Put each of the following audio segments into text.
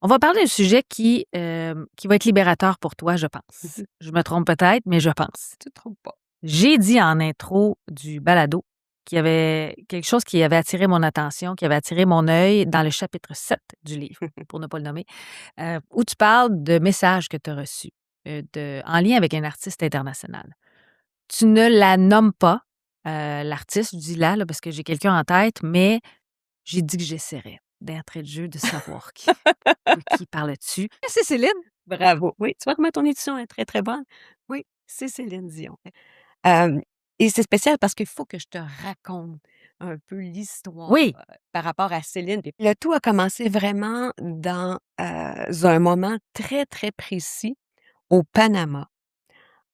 On va parler d'un sujet qui va être libérateur pour toi, je pense. Je me trompe peut-être, mais je pense. Tu te trompes pas. J'ai dit en intro du balado qu'il y avait quelque chose qui avait attiré mon attention, qui avait attiré mon œil dans le chapitre 7 du livre, pour ne pas le nommer, où tu parles de messages que tu as reçus en lien avec un artiste international. Tu ne la nommes pas, l'artiste, je dis là, parce que j'ai quelqu'un en tête, mais j'ai dit que j'essaierais d'entrer de jeu de savoir de qui parles-tu. C'est Céline. Bravo. Oui, tu vois comment ton édition est très, très bonne? Oui, c'est Céline Dion. Hem et c'est spécial parce qu'il faut que je te raconte un peu l'histoire, Oui. par rapport à Céline. Puis le tout a commencé vraiment dans, un moment très, très précis au Panama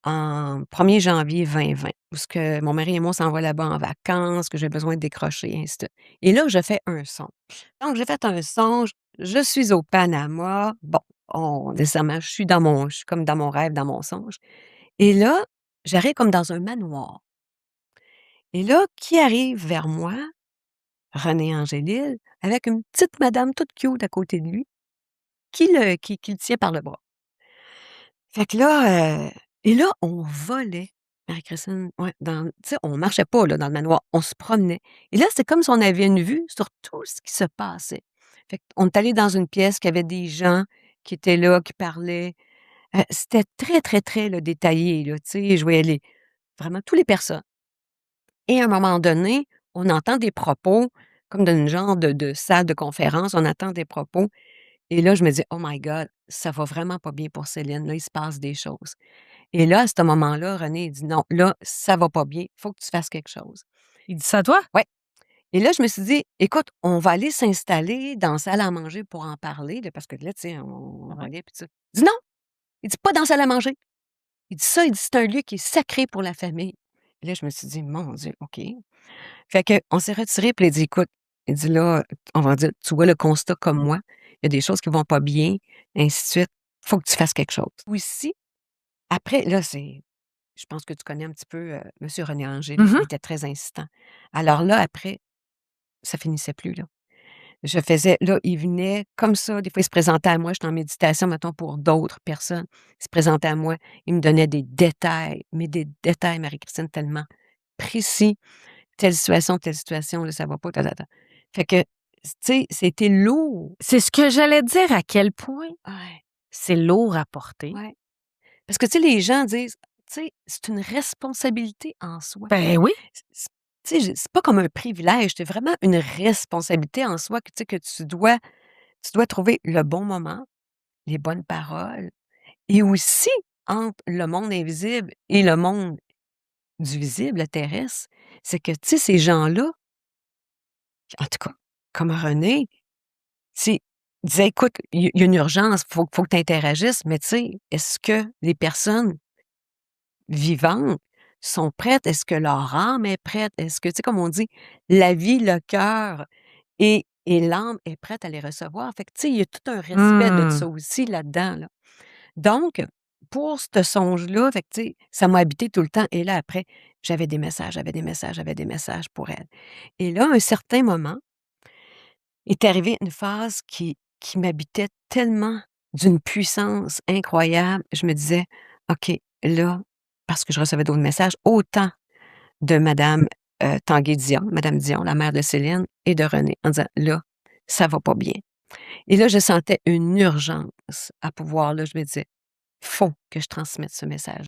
en 1er janvier 2020 où ce que mon mari et moi, on s'en va là-bas en vacances, que j'ai besoin de décrocher et ainsi de suite. Et là, je fais un songe. Donc j'ai fait un songe, je suis au Panama. Bon, nécessairement, je suis comme dans mon rêve, dans mon songe. Et là, j'arrive comme dans un manoir. Et là, qui arrive vers moi? René Angélil, avec une petite madame toute cute à côté de lui, qui le tient par le bras. Fait que là, et là, on volait, Marie-Christine, ouais, tu sais, on marchait pas, là, dans le manoir, on se promenait. Et là, c'est comme si on avait une vue sur tout ce qui se passait. Fait qu'on est allé dans une pièce qui avait des gens qui étaient là, qui parlaient. C'était très, très, très, là, détaillé, là, tu sais, je voyais vraiment tous les personnes. Et à un moment donné, on entend des propos, comme dans une genre de salle de conférence, on entend des propos. Et là, je me dis: «Oh my God, ça va vraiment pas bien pour Céline, là, il se passe des choses». Et là, à ce moment-là, René, il dit: «Non, là, ça va pas bien, il faut que tu fasses quelque chose». Il dit ça à toi? Ouais. Et là, je me suis dit: «Écoute, on va aller s'installer dans la salle à manger pour en parler, là», parce que là, tu sais, on Ouais. voyait puis tout ça. Il dit: «Non!» Il dit: «Pas dans la salle à manger». Il dit: «Ça, il dit, c'est un lieu qui est sacré pour la famille». Et là, je me suis dit: «Mon Dieu, OK». Fait qu'on s'est retirés, puis il dit: «Écoute», il dit: «Là, on va dire, tu vois le constat comme moi, il y a des choses qui vont pas bien, ainsi de suite. Faut que tu fasses quelque chose». Aussi, après, là, je pense que tu connais un petit peu, monsieur René Angélil, il Mmh. était très insistant. Alors là, après, ça finissait plus, là. Là, il venait comme ça, des fois, il se présentait à moi, j'étais en méditation, mettons, pour d'autres personnes. Il se présentait à moi, il me donnait des détails, mais des détails, Marie-Christine, tellement précis. Telle situation, là, ça va pas, ta, ta, ta. Fait que, tu sais, c'était lourd. C'est ce que j'allais dire, à quel point Ouais, c'est lourd à porter. ouais. Parce que, tu sais, les gens disent, tu sais, c'est une responsabilité en soi. Ben oui. C Tu sais, c'est pas comme un privilège, c'est vraiment une responsabilité en soi que, tu sais, que tu dois trouver le bon moment, les bonnes paroles et aussi entre le monde invisible et le monde du visible, le terrestre, c'est que, tu sais, ces gens-là, en tout cas, comme René, tu disait: «Écoute, il y a une urgence, faut que tu interagisses», mais tu sais, est-ce que les personnes vivantes sont prêtes? Est-ce que leur âme est prête? Est-ce que, tu sais, comme on dit, la vie, le cœur et l'âme est prête à les recevoir? Fait que, tu sais, il y a tout un respect de Mmh. ça aussi là-dedans, là. Donc, pour ce songe-là, fait que, tu sais, ça m'a habité tout le temps et là, après, j'avais des messages, j'avais des messages, j'avais des messages pour elle. Et là, à un certain moment est arrivée une phase qui m'habitait tellement d'une puissance incroyable. Je me disais: «OK, là», parce que je recevais d'autres messages, autant de madame, Tanguay Dion, madame Dion, la mère de Céline et de René, en disant: «Là, ça va pas bien». Et là, je sentais une urgence à pouvoir là, je me disais: «Faut que je transmette ce message».